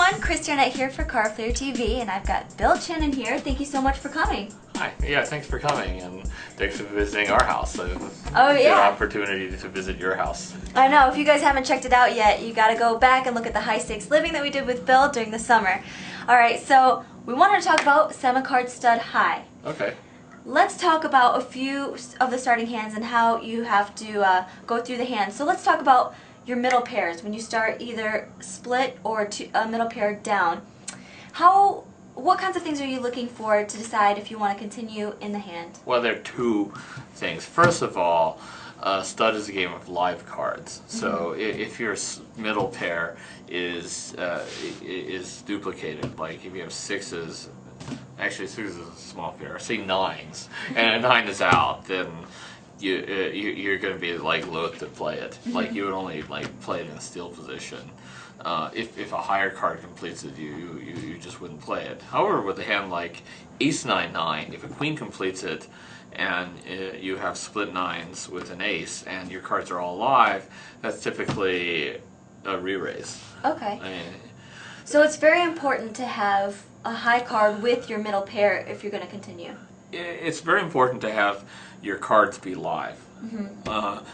everyone, Christian here for CarFlair TV, and I've got Bill Chen in here. Thank you so much for coming. Hi. Yeah, thanks for coming, and thanks for visiting our house. Oh, Good yeah. opportunity to visit your house. I know, if you guys haven't checked it out yet, you gotta go back and look at the high stakes living that we did with Bill during the summer. Alright, so we wanted to talk about 7-card stud high. Okay. Let's talk about a few of the starting hands and how you have to go through the hands. So let's talk about your middle pairs when you start either split or a middle pair down. What kinds of things are you looking for to decide if you want to continue in the hand? Well, there are two things. First of all, stud is a game of live cards. So if your middle pair is duplicated, like if you have sixes, actually sixes is a small pair, say nines, and a nine is out, then you're going to be like loath to play it. Like you would only like play it in a steal position. If a higher card completes it, you just wouldn't play it. However, with a hand like Ace 9-9, if a queen completes it, and you have split nines with an ace, and your cards are all alive, that's typically a re-raise. Okay. So it's very important to have a high card with your middle pair if you're going to continue. It's very important to have your cards be live.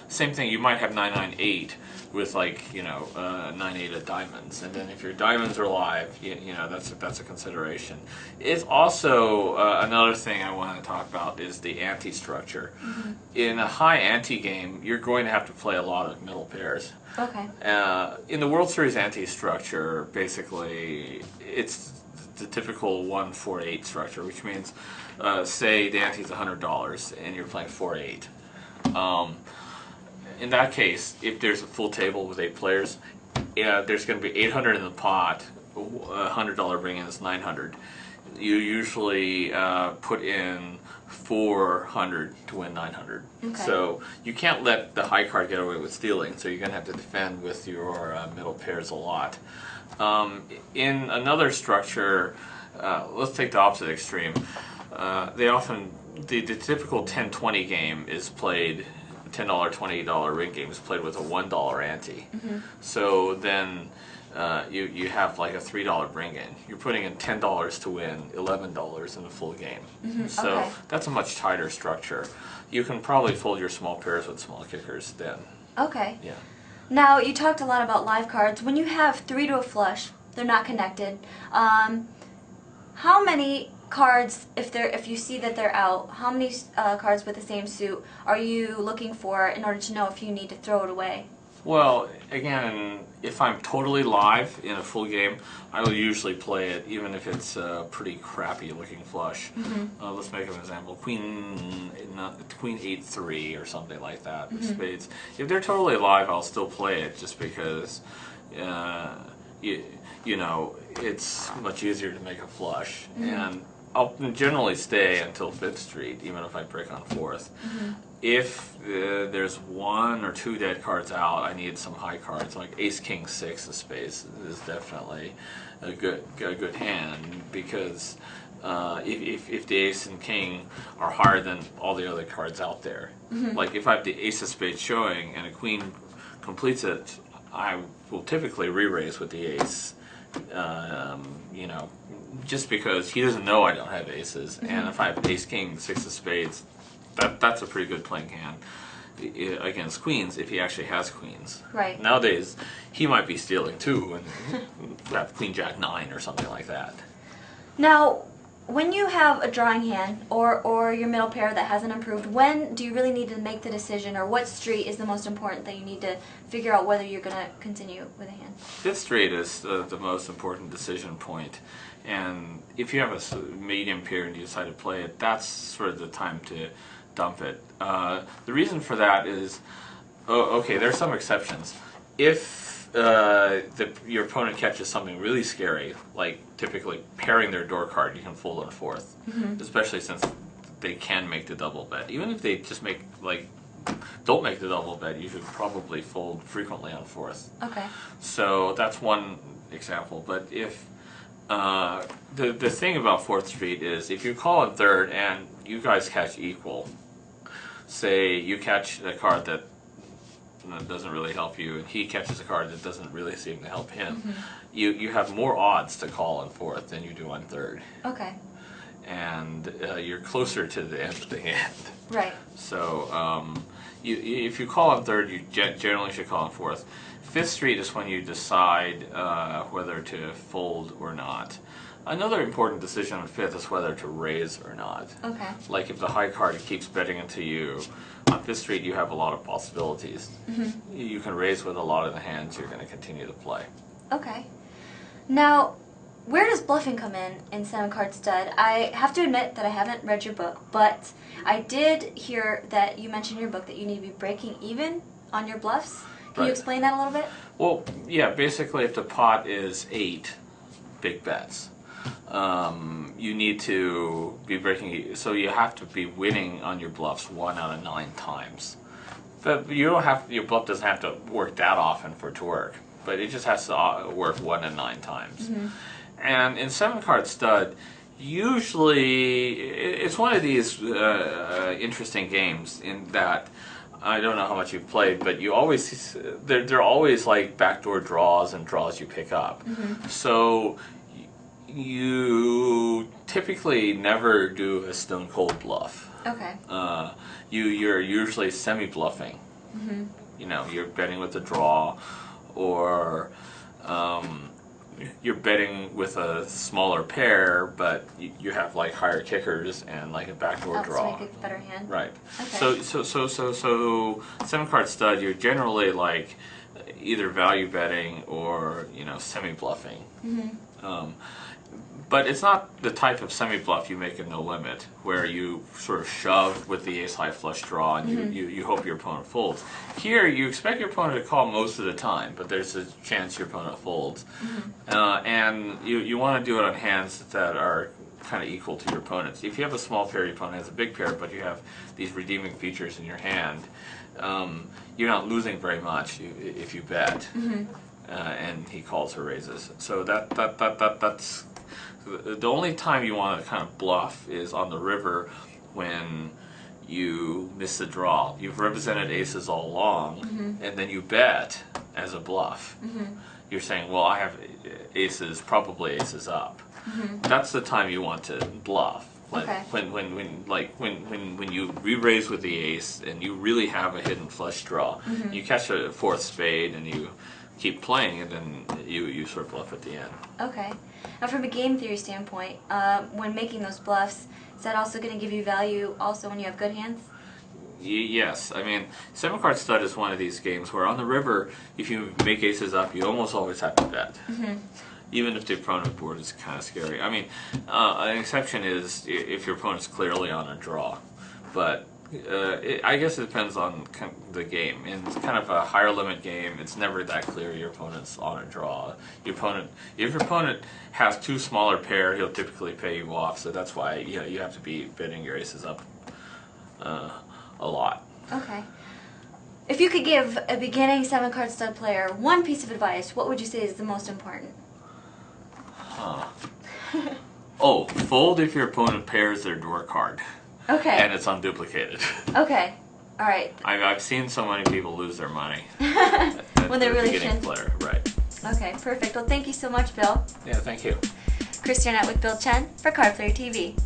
Same thing, you might have 9-9-8 with like 9-8 of diamonds, and then if your diamonds are live, that's a consideration. It's also another thing I want to talk about is the ante structure. In a high ante game, you're going to have to play a lot of middle pairs. Okay. In the World Series ante structure, basically it's the typical 1-4-8 structure, which means say the ante is $100 and you're playing 4-8. In that case, if there's a full table with 8 players, there's going to be 800 in the pot. $100 bring-in is 900. You usually put in 400 to win 900. Okay. So you can't let the high card get away with stealing. So you're going to have to defend with your middle pairs a lot. In another structure, let's take the opposite extreme. The typical 10-20 game is played. $10, $20 ring game is played with a $1 ante. So then you have like a $3 bring-in. You're putting in $10 to win $11 in the full game. So Okay. that's a much tighter structure. You can probably fold your small pairs with small kickers then. Okay. Yeah. Now, you talked a lot about live cards. When you have 3 to a flush, they're not connected. How many cards, if you see that they're out, how many cards with the same suit are you looking for in order to know if you need to throw it away? Well, again, if I'm totally live in a full game, I will usually play it even if it's a pretty crappy looking flush. Let's make an example. Queen 8-3 or something like that with spades. If they're totally live, I'll still play it just because it's much easier to make a flush. And I'll generally stay until 5th Street, even if I break on 4th. If there's 1 or 2 dead cards out, I need some high cards, like Ace King 6 of spades is definitely a good hand, because if the Ace and King are higher than all the other cards out there, like if I have the Ace of spades showing and a Queen completes it, I will typically re-raise with the Ace. Just because he doesn't know I don't have aces, and if I have Ace King 6 of spades, that's a pretty good playing hand against queens if he actually has queens. Right. Nowadays, he might be stealing too, and have Queen Jack 9 or something like that. Now, when you have a drawing hand or your middle pair that hasn't improved, when do you really need to make the decision, or what street is the most important that you need to figure out whether you're going to continue with a hand? 5th Street is the most important decision point, and if you have a medium pair and you decide to play it, that's sort of the time to dump it. The reason for that is, okay, there are some exceptions. If your opponent catches something really scary, like typically pairing their door card, you can fold on 4th, especially since they can make the double bet. Even if they just don't make the double bet, you should probably fold frequently on 4th. Okay. So that's one example. But if the thing about 4th Street is, if you call on 3rd and you guys catch equal, say you catch a card that that doesn't really help you, and he catches a card that doesn't really seem to help him, you have more odds to call on fourth than you do on third. Okay. And you're closer to the end of the hand. Right. So if you call on third, you generally should call on fourth. Fifth street is when you decide whether to fold or not. Another important decision on fifth is whether to raise or not. Okay. Like if the high card keeps betting into you, on fifth street you have a lot of possibilities. You can raise with a lot of the hands you're going to continue to play. Okay. Now, where does bluffing come in 7-card stud? I have to admit that I haven't read your book, but I did hear that you mentioned in your book that you need to be breaking even on your bluffs. Can you explain that a little bit? Well, yeah, basically if the pot is 8 big bets, you need to be breaking, so you have to be winning on your bluffs 1 out of 9 times. But you don't have, your bluff doesn't have to work that often for it to work, but it just has to work 1 in 9 times. And in 7-card stud, usually it's one of these interesting games in that, I don't know how much you've played, but you always, they're always like backdoor draws and draws you pick up. So you typically never do a stone cold bluff. Okay. You're usually semi-bluffing. You know, you're betting with a draw, or you're betting with a smaller pair, but you have like higher kickers and like a backdoor draw. To make a better hand. Right. Okay. So 7-card stud, you're generally like either value betting or, you know, semi-bluffing. But it's not the type of semi-bluff you make in No Limit, where you sort of shove with the ace-high flush draw and you hope your opponent folds. Here, you expect your opponent to call most of the time, but there's a chance your opponent folds. And you want to do it on hands that are kind of equal to your opponent's. If you have a small pair, your opponent has a big pair, but you have these redeeming features in your hand, you're not losing very much if you bet, and he calls or raises. So that's the only time you want to kind of bluff is on the river when you miss the draw. You've represented aces all along, and then you bet as a bluff. You're saying, well, I have aces, probably aces up. That's the time you want to bluff. When you re-raise with the ace and you really have a hidden flush draw, you catch a fourth spade and you keep playing, and then you sort of bluff at the end. Okay. Now, from a game theory standpoint, when making those bluffs, is that also going to give you value also when you have good hands? Yes. I mean, 7-card stud is one of these games where on the river, if you make aces up, you almost always have to bet. Even if the opponent board is kind of scary. I mean, an exception is if your opponent's clearly on a draw. But I guess it depends on the game. In kind of a higher limit game, it's never that clear your opponent's on a draw. If your opponent has too smaller pair, he'll typically pay you off. So that's why you have to be betting your aces up a lot. Okay. If you could give a beginning 7-card stud player one piece of advice, what would you say is the most important? Oh, fold if your opponent pairs their door card. Okay. And it's unduplicated. Okay. All right. I've seen so many people lose their money. When they're really beginning player, right. Okay, perfect. Well, thank you so much, Bill. Yeah, thank you. Christianette with Bill Chen for Card Player TV.